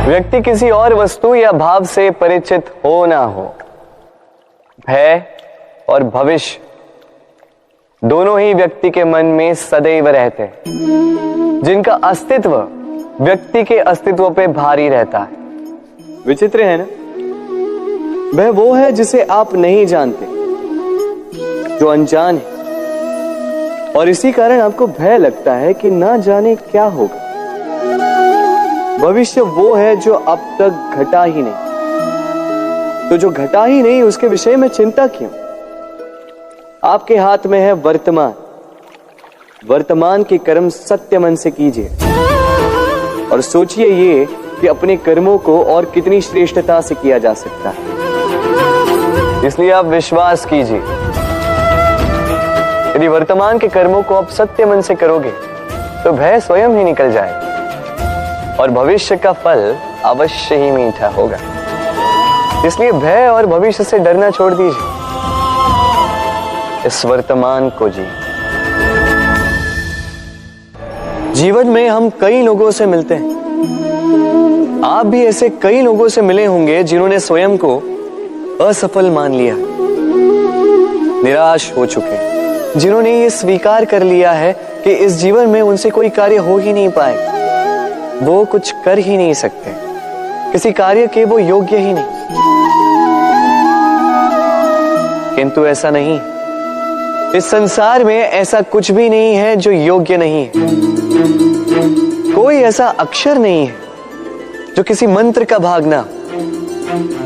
व्यक्ति किसी और वस्तु या भाव से परिचित हो ना हो, भय और भविष्य दोनों ही व्यक्ति के मन में सदैव रहते हैं, जिनका अस्तित्व व्यक्ति के अस्तित्व पे भारी रहता है। विचित्र है ना? वह वो है जिसे आप नहीं जानते, जो अनजान है, और इसी कारण आपको भय लगता है कि ना जाने क्या होगा। भविष्य वो है जो अब तक घटा ही नहीं, तो जो घटा ही नहीं उसके विषय में चिंता क्यों? आपके हाथ में है वर्तमान। वर्तमान के कर्म सत्य मन से कीजिए और सोचिए ये कि अपने कर्मों को और कितनी श्रेष्ठता से किया जा सकता है। इसलिए आप विश्वास कीजिए, यदि वर्तमान के कर्मों को आप सत्य मन से करोगे तो भय स्वयं ही निकल जाएगा और भविष्य का फल अवश्य ही मीठा होगा। इसलिए भय और भविष्य से डरना छोड़ दीजिए, इस वर्तमान को जी। जीवन में हम कई लोगों से मिलते हैं। आप भी ऐसे कई लोगों से मिले होंगे जिन्होंने स्वयं को असफल मान लिया, निराश हो चुके, जिन्होंने ये स्वीकार कर लिया है कि इस जीवन में उनसे कोई कार्य हो ही नहीं पाएगा, वो कुछ कर ही नहीं सकते, किसी कार्य के वो योग्य ही नहीं। किंतु ऐसा नहीं, इस संसार में ऐसा कुछ भी नहीं है जो योग्य नहीं है। कोई ऐसा अक्षर नहीं है जो किसी मंत्र का भाग ना,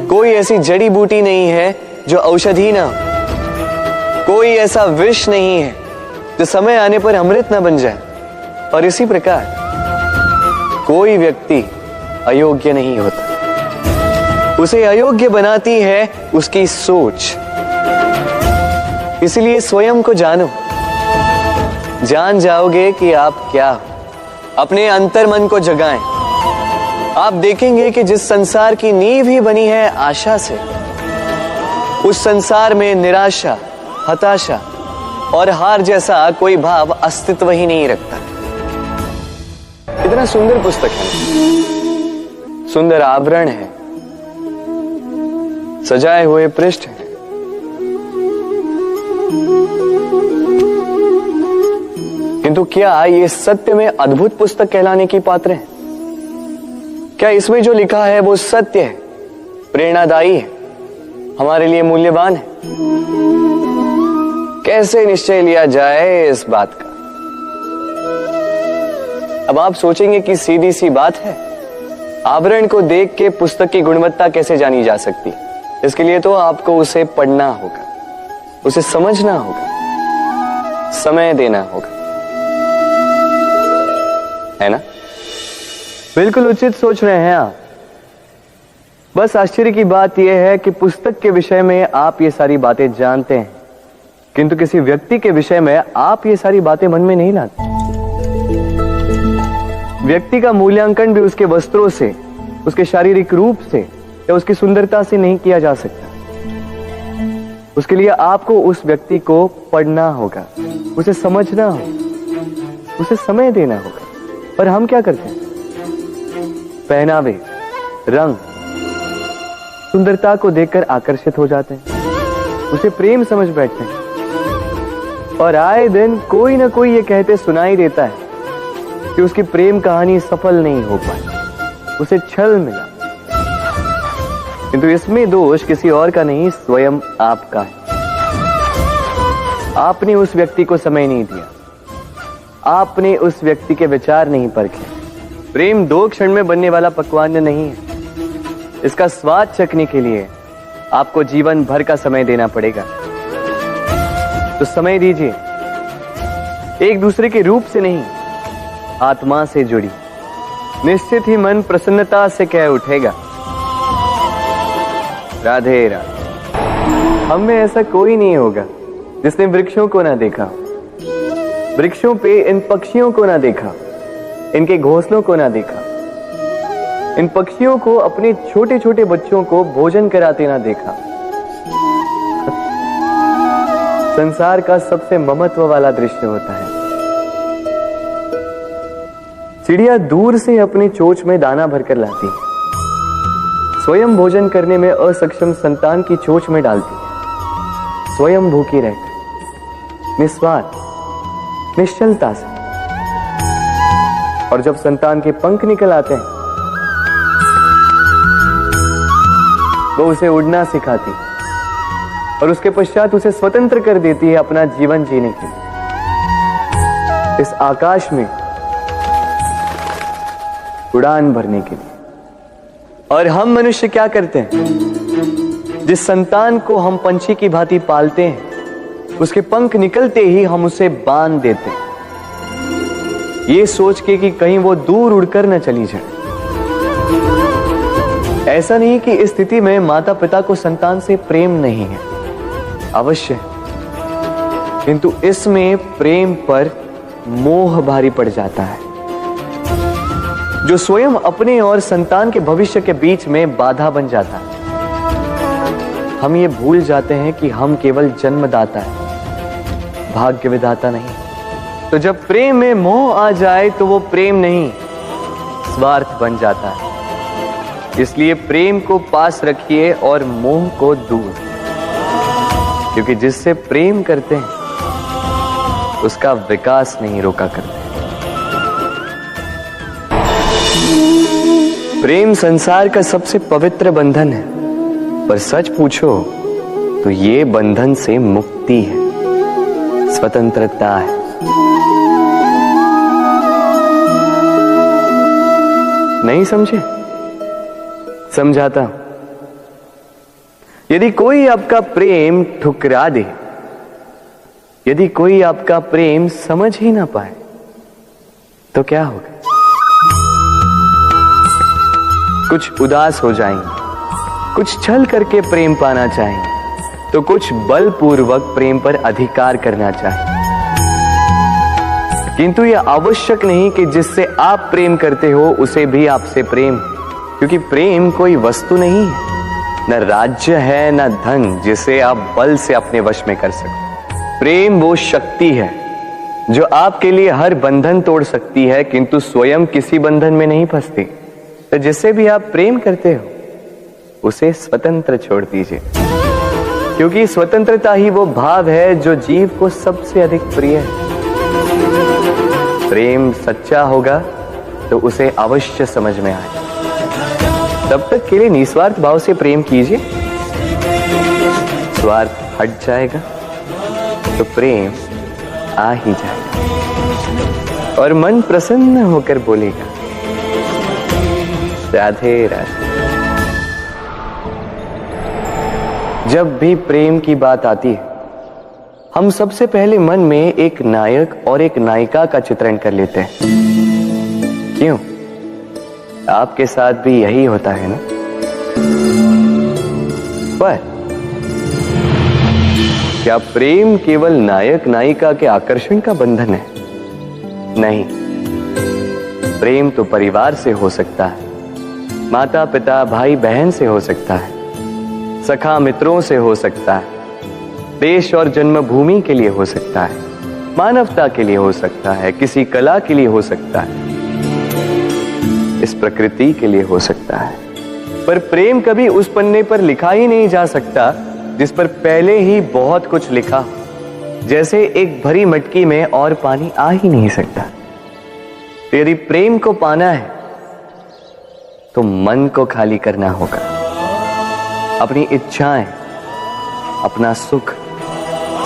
कोई ऐसी जड़ी बूटी नहीं है जो औषधि ना, कोई ऐसा विष नहीं है जो समय आने पर अमृत ना बन जाए। और इसी प्रकार कोई व्यक्ति अयोग्य नहीं होता, उसे अयोग्य बनाती है उसकी सोच। इसलिए स्वयं को जानो, जान जाओगे कि आप क्या हो। अपने अंतर मन को जगाएं। आप देखेंगे कि जिस संसार की नींव ही बनी है आशा से, उस संसार में निराशा, हताशा और हार जैसा कोई भाव अस्तित्व ही नहीं रखता। कितना सुंदर पुस्तक है, सुंदर आवरण है, सजाए हुए पृष्ठ है, किंतु क्या ये सत्य में अद्भुत पुस्तक कहलाने की पात्र है? क्या इसमें जो लिखा है वो सत्य है, प्रेरणादायी है, हमारे लिए मूल्यवान है? कैसे निश्चय लिया जाए इस बात का? अब आप सोचेंगे कि सीधी सी बात है, आवरण को देख के पुस्तक की गुणवत्ता कैसे जानी जा सकती? इसके लिए तो आपको उसे पढ़ना होगा, उसे समझना होगा, समय देना होगा, है ना? बिल्कुल उचित सोच रहे हैं आप। बस आश्चर्य की बात यह है कि पुस्तक के विषय में आप ये सारी बातें जानते हैं, किंतु किसी व्यक्ति के विषय में आप ये सारी बातें मन में नहीं लाते। व्यक्ति का मूल्यांकन भी उसके वस्त्रों से, उसके शारीरिक रूप से या उसकी सुंदरता से नहीं किया जा सकता। उसके लिए आपको उस व्यक्ति को पढ़ना होगा, उसे समझना होगा, उसे समय देना होगा। पर हम क्या करते हैं? पहनावे, रंग, सुंदरता को देखकर आकर्षित हो जाते हैं, उसे प्रेम समझ बैठते हैं और आए दिन कोई ना कोई ये कहते सुनाई देता है कि उसकी प्रेम कहानी सफल नहीं हो पाई, उसे छल मिला। किंतु इसमें दोष किसी और का नहीं, स्वयं आपका है। आपने उस व्यक्ति को समय नहीं दिया, आपने उस व्यक्ति के विचार नहीं परखे। प्रेम 2 क्षण में बनने वाला पकवान नहीं है, इसका स्वाद चखने के लिए आपको जीवन भर का समय देना पड़ेगा। तो समय दीजिए, एक दूसरे के रूप से नहीं, आत्मा से जुड़ी, निश्चित ही मन प्रसन्नता से कह उठेगा, राधे राधे। हम में ऐसा कोई नहीं होगा जिसने वृक्षों को ना देखा, वृक्षों पे इन पक्षियों को ना देखा, इनके घोंसलों को ना देखा, इन पक्षियों को अपने छोटे छोटे बच्चों को भोजन कराते ना देखा। संसार का सबसे ममत्व वाला दृश्य होता है। चिड़िया दूर से अपने चोंच में दाना भरकर लाती है, स्वयं भोजन करने में असक्षम संतान की चोंच में डालती है, स्वयं भूखी रहकर निस्वार्थ निश्चलता से। और जब संतान के पंख निकल आते हैं, वो उसे उड़ना सिखाती और उसके पश्चात उसे स्वतंत्र कर देती है अपना जीवन जीने के लिए। इस आकाश में उड़ान भरने के लिए। और हम मनुष्य क्या करते हैं? जिस संतान को हम पंछी की भांति पालते हैं, उसके पंख निकलते ही हम उसे बांध देते हैं, ये सोच के कि कहीं वो दूर उड़कर न चली जाए। ऐसा नहीं कि इस स्थिति में माता पिता को संतान से प्रेम नहीं है, अवश्य है, किंतु इसमें प्रेम पर मोह भारी पड़ जाता है, जो स्वयं अपने और संतान के भविष्य के बीच में बाधा बन जाता है। हम ये भूल जाते हैं कि हम केवल जन्मदाता हैं, भाग्य विधाता नहीं। तो जब प्रेम में मोह आ जाए तो वो प्रेम नहीं, स्वार्थ बन जाता है। इसलिए प्रेम को पास रखिए और मोह को दूर, क्योंकि जिससे प्रेम करते हैं उसका विकास नहीं रोका करते। प्रेम संसार का सबसे पवित्र बंधन है, पर सच पूछो तो ये बंधन से मुक्ति है, स्वतंत्रता है। नहीं समझे? समझाता हूं। यदि कोई आपका प्रेम ठुकरा दे, यदि कोई आपका प्रेम समझ ही ना पाए, तो क्या होगा? कुछ उदास हो जाएंगे, कुछ छल करके प्रेम पाना चाहेंगे, तो कुछ बलपूर्वक प्रेम पर अधिकार करना चाहेंगे। किंतु यह आवश्यक नहीं कि जिससे आप प्रेम करते हो उसे भी आपसे प्रेम, क्योंकि प्रेम कोई वस्तु नहीं है, न राज्य है न धन जिसे आप बल से अपने वश में कर सको। प्रेम वो शक्ति है जो आपके लिए हर बंधन तोड़ सकती है, किंतु स्वयं किसी बंधन में नहीं फंसती। तो जिससे भी आप प्रेम करते हो उसे स्वतंत्र छोड़ दीजिए, क्योंकि स्वतंत्रता ही वो भाव है जो जीव को सबसे अधिक प्रिय है। प्रेम सच्चा होगा तो उसे अवश्य समझ में आए। तब तक के लिए निस्वार्थ भाव से प्रेम कीजिए, स्वार्थ हट जाएगा तो प्रेम आ ही जाएगा और मन प्रसन्न होकर बोलेगा, राधे राधे। जब भी प्रेम की बात आती है, हम सबसे पहले मन में एक नायक और एक नायिका का चित्रण कर लेते हैं। क्यों? आपके साथ भी यही होता है ना? पर क्या प्रेम केवल नायक नायिका के आकर्षण का बंधन है? नहीं, प्रेम तो परिवार से हो सकता है, माता पिता भाई बहन से हो सकता है, सखा मित्रों से हो सकता है, देश और जन्मभूमि के लिए हो सकता है, मानवता के लिए हो सकता है, किसी कला के लिए हो सकता है, इस प्रकृति के लिए हो सकता है। पर प्रेम कभी उस पन्ने पर लिखा ही नहीं जा सकता जिस पर पहले ही बहुत कुछ लिखा, जैसे एक भरी मटकी में और पानी आ ही नहीं सकता। तो यदि प्रेम को पाना है तो मन को खाली करना होगा, अपनी इच्छाएं, अपना सुख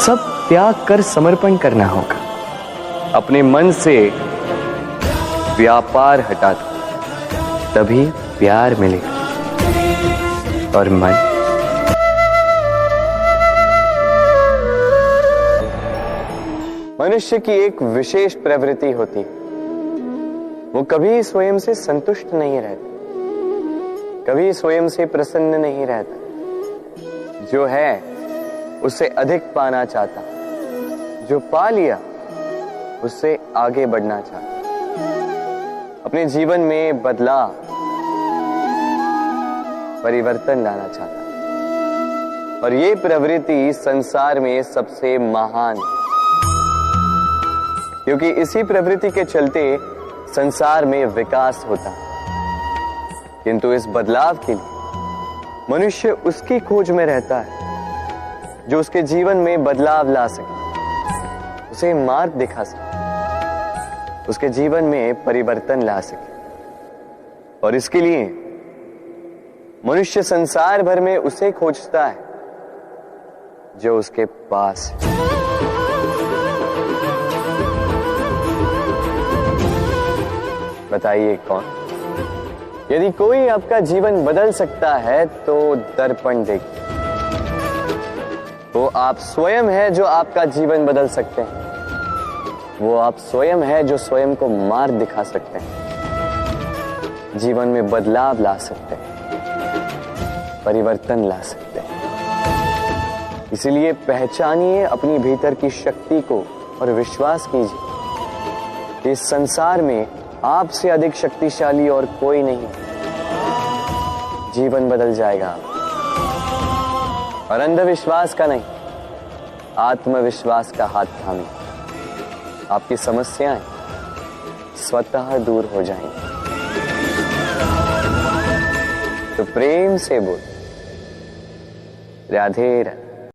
सब त्याग कर समर्पण करना होगा। अपने मन से व्यापार हटा दो, तभी प्यार मिलेगा। और मन मनुष्य की एक विशेष प्रवृत्ति होती है, वो कभी स्वयं से संतुष्ट नहीं रहता, कभी स्वयं से प्रसन्न नहीं रहता। जो है उससे अधिक पाना चाहता, जो पा लिया उससे आगे बढ़ना चाहता, अपने जीवन में बदलाव परिवर्तन लाना चाहता। और ये प्रवृत्ति संसार में सबसे महान है, क्योंकि इसी प्रवृत्ति के चलते संसार में विकास होता है। किंतु इस बदलाव के लिए मनुष्य उसकी खोज में रहता है जो उसके जीवन में बदलाव ला सके, उसे मार्ग दिखा सके, उसके जीवन में परिवर्तन ला सके। और इसके लिए मनुष्य संसार भर में उसे खोजता है जो उसके पास है। बताइए कौन? यदि कोई आपका जीवन बदल सकता है तो दर्पण देखिए। वो आप स्वयं है जो आपका जीवन बदल सकते हैं। वो आप स्वयं है जो स्वयं को मार्ग दिखा सकते हैं, जीवन में बदलाव ला सकते हैं, परिवर्तन ला सकते हैं। इसलिए पहचानिए अपनी भीतर की शक्ति को और विश्वास कीजिए इस संसार में आपसे अधिक शक्तिशाली और कोई नहीं। जीवन बदल जाएगा और अंधविश्वास का नहीं, आत्मविश्वास का हाथ थामिए। आपकी समस्याएं स्वतः दूर हो जाएंगी। तो प्रेम से बोल, राधे राधे।